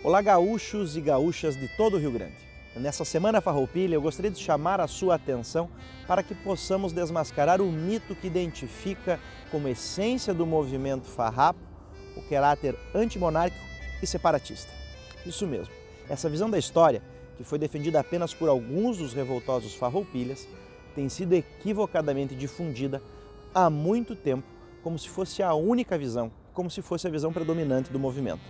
Olá, gaúchos e gaúchas de todo o Rio Grande. Nessa Semana Farroupilha, eu gostaria de chamar a sua atenção para que possamos desmascarar o mito que identifica como essência do movimento farrapo o caráter antimonárquico e separatista. Isso mesmo, essa visão da história, que foi defendida apenas por alguns dos revoltosos farroupilhas, tem sido equivocadamente difundida há muito tempo como se fosse a única visão, como se fosse a visão predominante do movimento.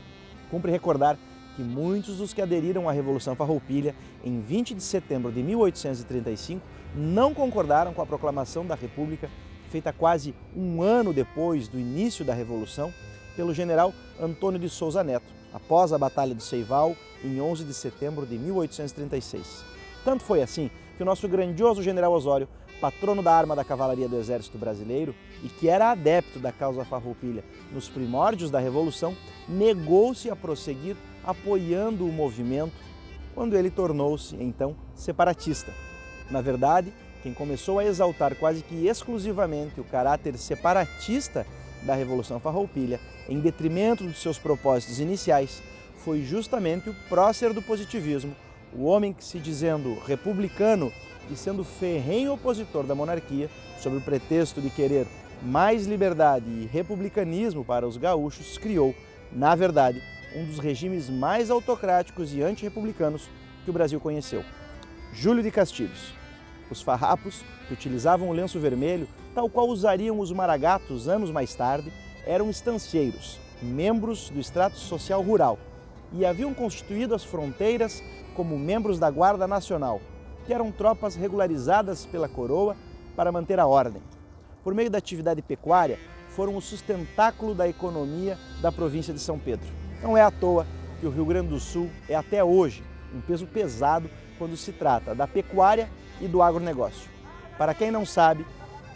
Cumpre recordar que muitos dos que aderiram à Revolução Farroupilha em 20 de setembro de 1835 não concordaram com a proclamação da República, feita quase um ano depois do início da Revolução, pelo general Antônio de Souza Neto, após a Batalha do Ceival, em 11 de setembro de 1836. Tanto foi assim que o nosso grandioso general Osório, patrono da arma da cavalaria do Exército Brasileiro e que era adepto da causa farroupilha nos primórdios da Revolução, negou-se a prosseguir apoiando o movimento quando ele tornou-se, então, separatista. Na verdade, quem começou a exaltar quase que exclusivamente o caráter separatista da Revolução Farroupilha, em detrimento dos seus propósitos iniciais, foi justamente o prócer do positivismo, o homem que, se dizendo republicano e sendo ferrenho opositor da monarquia, sob o pretexto de querer mais liberdade e republicanismo para os gaúchos, criou, na verdade, um dos regimes mais autocráticos e antirrepublicanos que o Brasil conheceu. Júlio de Castilhos. Os farrapos, que utilizavam o lenço vermelho, tal qual usariam os maragatos anos mais tarde, eram estancieiros, membros do extrato social rural, e haviam constituído as fronteiras como membros da Guarda Nacional, que eram tropas regularizadas pela coroa para manter a ordem. Por meio da atividade pecuária, foram o sustentáculo da economia da província de São Pedro. Não é à toa que o Rio Grande do Sul é até hoje um peso pesado quando se trata da pecuária e do agronegócio. Para quem não sabe,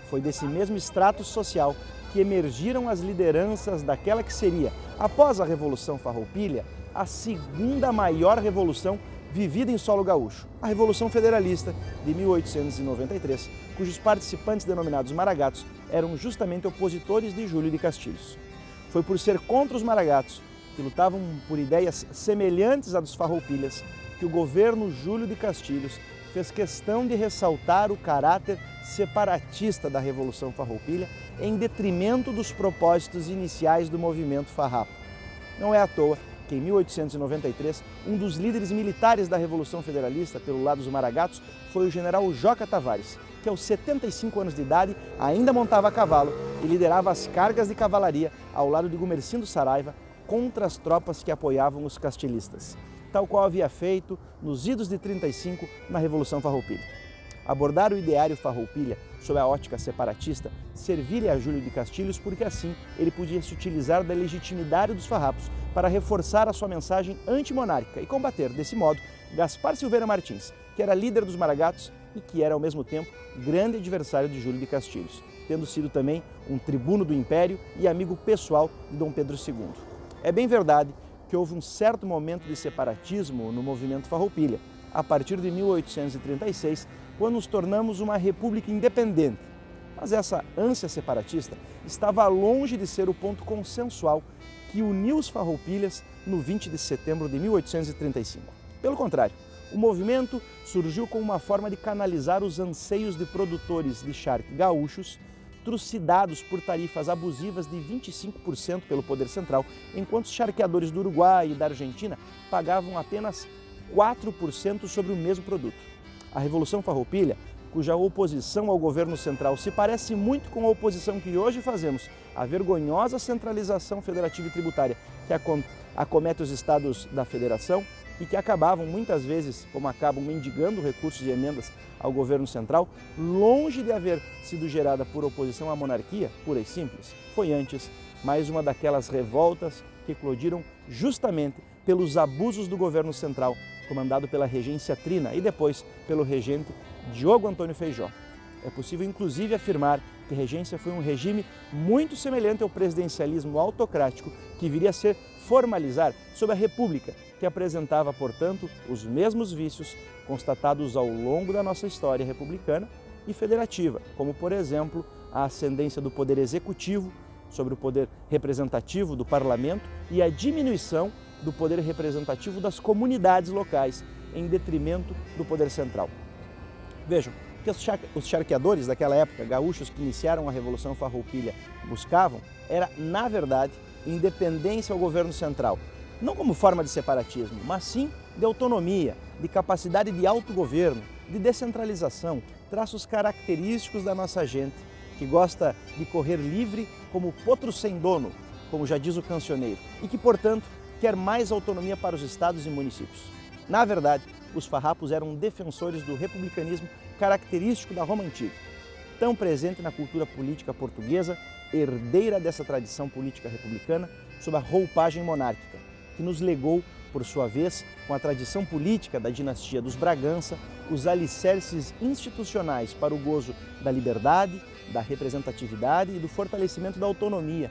foi desse mesmo extrato social que emergiram as lideranças daquela que seria, após a Revolução Farroupilha, a segunda maior revolução vivida em solo gaúcho, a Revolução Federalista de 1893, cujos participantes denominados maragatos eram justamente opositores de Júlio de Castilhos. Foi por ser contra os maragatos, que lutavam por ideias semelhantes à dos farroupilhas, que o governo Júlio de Castilhos fez questão de ressaltar o caráter separatista da Revolução Farroupilha em detrimento dos propósitos iniciais do movimento farrapo. Não é à toa que em 1893, um dos líderes militares da Revolução Federalista, pelo lado dos maragatos, foi o general Joca Tavares, que aos 75 anos de idade ainda montava a cavalo e liderava as cargas de cavalaria ao lado de Gumercindo Saraiva contra as tropas que apoiavam os castilistas, tal qual havia feito nos idos de 35 na Revolução Farroupilha. Abordar o ideário farroupilha sob a ótica separatista serviria a Júlio de Castilhos porque assim ele podia se utilizar da legitimidade dos farrapos para reforçar a sua mensagem antimonárquica e combater, desse modo, Gaspar Silveira Martins, que era líder dos maragatos e que era, ao mesmo tempo, grande adversário de Júlio de Castilhos, tendo sido também um tribuno do Império e amigo pessoal de Dom Pedro II. É bem verdade que houve um certo momento de separatismo no movimento farroupilha, a partir de 1836, quando nos tornamos uma república independente. Mas essa ânsia separatista estava longe de ser o ponto consensual que uniu os farroupilhas no 20 de setembro de 1835. Pelo contrário, o movimento surgiu como uma forma de canalizar os anseios de produtores de charque gaúchos, trucidados por tarifas abusivas de 25% pelo poder central, enquanto os charqueadores do Uruguai e da Argentina pagavam apenas 4% sobre o mesmo produto. A Revolução Farroupilha, cuja oposição ao governo central se parece muito com a oposição que hoje fazemos à vergonhosa centralização federativa e tributária que acomete os estados da federação e que acabavam muitas vezes, como acabam, mendigando recursos e emendas ao governo central, longe de haver sido gerada por oposição à monarquia, pura e simples, foi antes mais uma daquelas revoltas que eclodiram justamente pelos abusos do governo central, comandado pela regência Trina e depois pelo regente Diogo Antônio Feijó. É possível inclusive afirmar que a regência foi um regime muito semelhante ao presidencialismo autocrático que viria a se formalizar sob a República, que apresentava, portanto, os mesmos vícios constatados ao longo da nossa história republicana e federativa, como, por exemplo, a ascendência do poder executivo sobre o poder representativo do parlamento e a diminuição do poder representativo das comunidades locais, em detrimento do poder central. Vejam, o que os charqueadores daquela época, gaúchos que iniciaram a Revolução Farroupilha, buscavam era, na verdade, independência ao governo central. Não como forma de separatismo, mas sim de autonomia, de capacidade de autogoverno, de descentralização, traços característicos da nossa gente, que gosta de correr livre como potro sem dono, como já diz o cancioneiro, e que, portanto, quer mais autonomia para os estados e municípios. Na verdade, os farrapos eram defensores do republicanismo característico da Roma Antiga, tão presente na cultura política portuguesa, herdeira dessa tradição política republicana, sob a roupagem monárquica, que nos legou, por sua vez, com a tradição política da dinastia dos Bragança, os alicerces institucionais para o gozo da liberdade, da representatividade e do fortalecimento da autonomia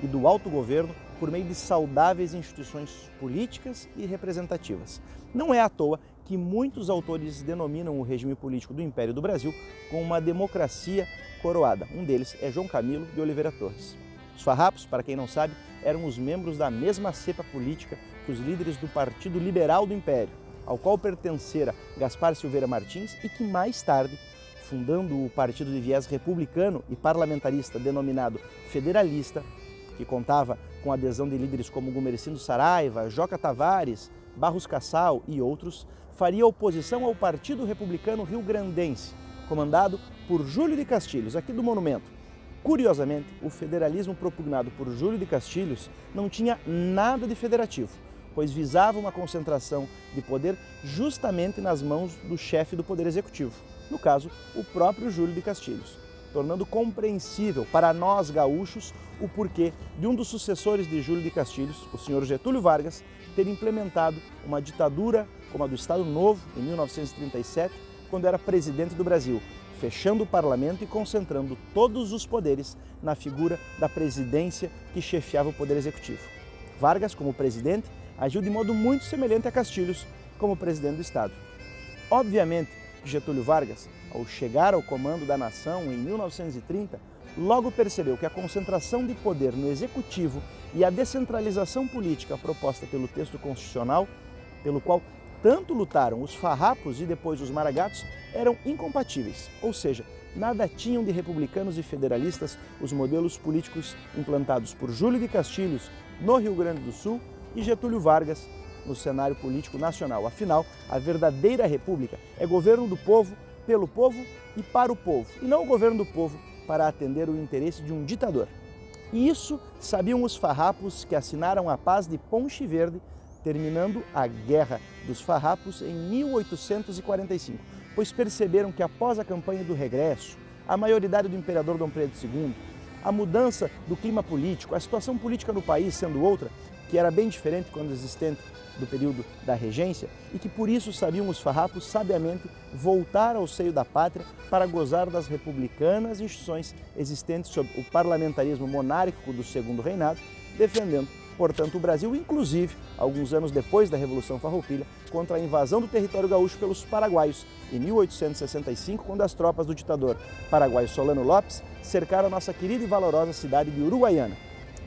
e do autogoverno por meio de saudáveis instituições políticas e representativas. Não é à toa que muitos autores denominam o regime político do Império do Brasil como uma democracia coroada. Um deles é João Camilo de Oliveira Torres. Os farrapos, para quem não sabe, eram os membros da mesma cepa política que os líderes do Partido Liberal do Império, ao qual pertencera Gaspar Silveira Martins e que mais tarde, fundando o partido de viés republicano e parlamentarista denominado Federalista, que contava com a adesão de líderes como Gumercindo Saraiva, Joca Tavares, Barros Cassal e outros, faria oposição ao Partido Republicano Rio-Grandense, comandado por Júlio de Castilhos, aqui do Monumento. Curiosamente, o federalismo propugnado por Júlio de Castilhos não tinha nada de federativo, pois visava uma concentração de poder justamente nas mãos do chefe do Poder Executivo, no caso, o próprio Júlio de Castilhos, tornando compreensível para nós gaúchos o porquê de um dos sucessores de Júlio de Castilhos, o senhor Getúlio Vargas, ter implementado uma ditadura como a do Estado Novo, em 1937, quando era presidente do Brasil, fechando o parlamento e concentrando todos os poderes na figura da presidência que chefiava o Poder Executivo. Vargas, como presidente, agiu de modo muito semelhante a Castilhos, como presidente do Estado. Obviamente, Getúlio Vargas, ao chegar ao comando da nação em 1930, logo percebeu que a concentração de poder no Executivo e a descentralização política proposta pelo texto constitucional, pelo qual tanto lutaram os farrapos e depois os maragatos, eram incompatíveis, ou seja, nada tinham de republicanos e federalistas os modelos políticos implantados por Júlio de Castilhos no Rio Grande do Sul e Getúlio Vargas no cenário político nacional. Afinal, a verdadeira república é governo do povo, pelo povo e para o povo, e não o governo do povo para atender o interesse de um ditador. E isso sabiam os farrapos que assinaram a paz de Ponche Verde, terminando a Guerra dos Farrapos em 1845, pois perceberam que após a campanha do regresso, a maioridade do imperador Dom Pedro II, a mudança do clima político, a situação política no país sendo outra, que era bem diferente quando existente do período da regência, e que por isso sabiam os farrapos sabiamente voltar ao seio da pátria para gozar das republicanas instituições existentes sob o parlamentarismo monárquico do Segundo Reinado, defendendo, portanto, o Brasil, inclusive, alguns anos depois da Revolução Farroupilha, contra a invasão do território gaúcho pelos paraguaios, em 1865, quando as tropas do ditador paraguaio Solano Lopes cercaram a nossa querida e valorosa cidade de Uruguaiana.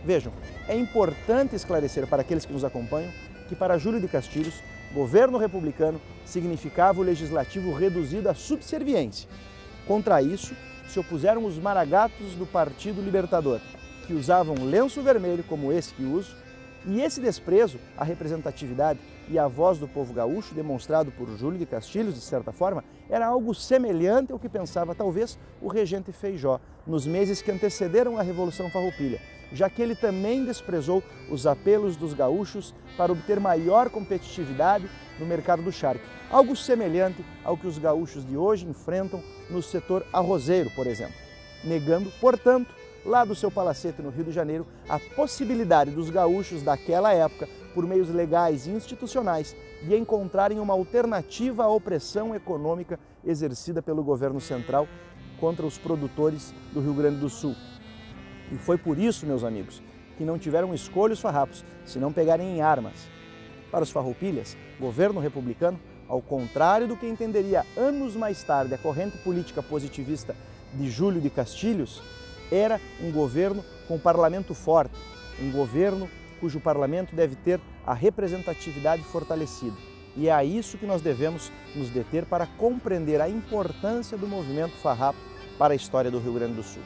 Vejam, é importante esclarecer para aqueles que nos acompanham que para Júlio de Castilhos, governo republicano significava o legislativo reduzido à subserviência. Contra isso, se opuseram os maragatos do Partido Libertador, que usavam lenço vermelho como esse que uso, e esse desprezo à representatividade e à voz do povo gaúcho, demonstrado por Júlio de Castilhos, de certa forma, era algo semelhante ao que pensava talvez o regente Feijó nos meses que antecederam a Revolução Farroupilha, já que ele também desprezou os apelos dos gaúchos para obter maior competitividade no mercado do charque, algo semelhante ao que os gaúchos de hoje enfrentam no setor arrozeiro, por exemplo, negando, portanto, lá do seu palacete no Rio de Janeiro, a possibilidade dos gaúchos daquela época, por meios legais e institucionais, de encontrarem uma alternativa à opressão econômica exercida pelo governo central contra os produtores do Rio Grande do Sul. E foi por isso, meus amigos, que não tiveram escolha os farrapos, se não pegarem em armas. Para os farroupilhas, governo republicano, ao contrário do que entenderia anos mais tarde a corrente política positivista de Júlio de Castilhos, era um governo com parlamento forte, um governo cujo parlamento deve ter a representatividade fortalecida. E é a isso que nós devemos nos deter para compreender a importância do movimento farrapo para a história do Rio Grande do Sul.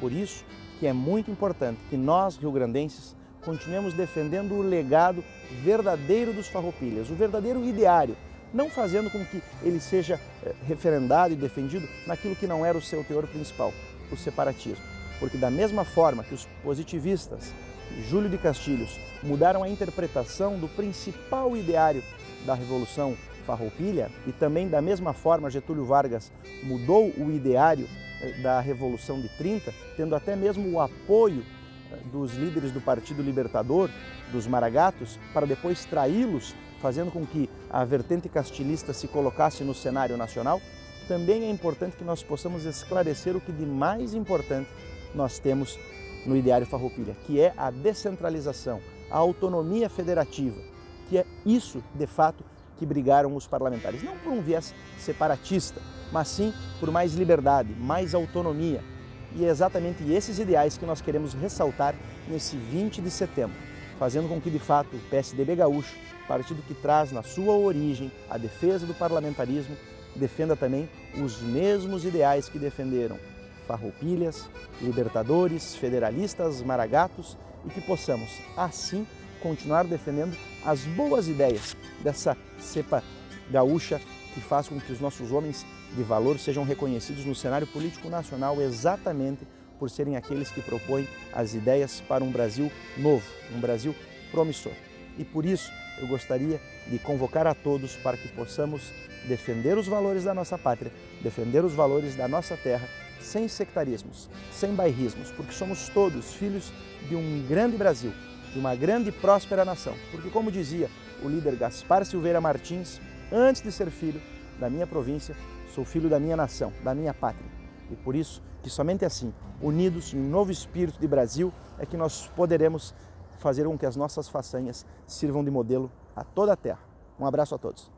Por isso que é muito importante que nós, rio-grandenses, continuemos defendendo o legado verdadeiro dos farroupilhas, o verdadeiro ideário, não fazendo com que ele seja referendado e defendido naquilo que não era o seu teor principal, o separatismo. Porque da mesma forma que os positivistas, Júlio de Castilhos, mudaram a interpretação do principal ideário da Revolução Farroupilha, e também da mesma forma Getúlio Vargas mudou o ideário da Revolução de 30, tendo até mesmo o apoio dos líderes do Partido Libertador, dos Maragatos, para depois traí-los, fazendo com que a vertente castilhista se colocasse no cenário nacional, também é importante que nós possamos esclarecer o que de mais importante nós temos no ideário Farroupilha, que é a descentralização, a autonomia federativa, que é isso, de fato, que brigaram os parlamentares. Não por um viés separatista, mas sim por mais liberdade, mais autonomia. E é exatamente esses ideais que nós queremos ressaltar nesse 20 de setembro, fazendo com que, de fato, o PSDB gaúcho, partido que traz na sua origem a defesa do parlamentarismo, defenda também os mesmos ideais que defenderam farroupilhas, libertadores, federalistas, maragatos, e que possamos, assim, continuar defendendo as boas ideias dessa cepa gaúcha que faz com que os nossos homens de valor sejam reconhecidos no cenário político nacional exatamente por serem aqueles que propõem as ideias para um Brasil novo, um Brasil promissor. E por isso eu gostaria de convocar a todos para que possamos defender os valores da nossa pátria, defender os valores da nossa terra, sem sectarismos, sem bairrismos, porque somos todos filhos de um grande Brasil, de uma grande e próspera nação. Porque, como dizia o líder Gaspar Silveira Martins, antes de ser filho da minha província, sou filho da minha nação, da minha pátria. E por isso que somente assim, unidos em um novo espírito de Brasil, é que nós poderemos fazer com que as nossas façanhas sirvam de modelo a toda a terra. Um abraço a todos.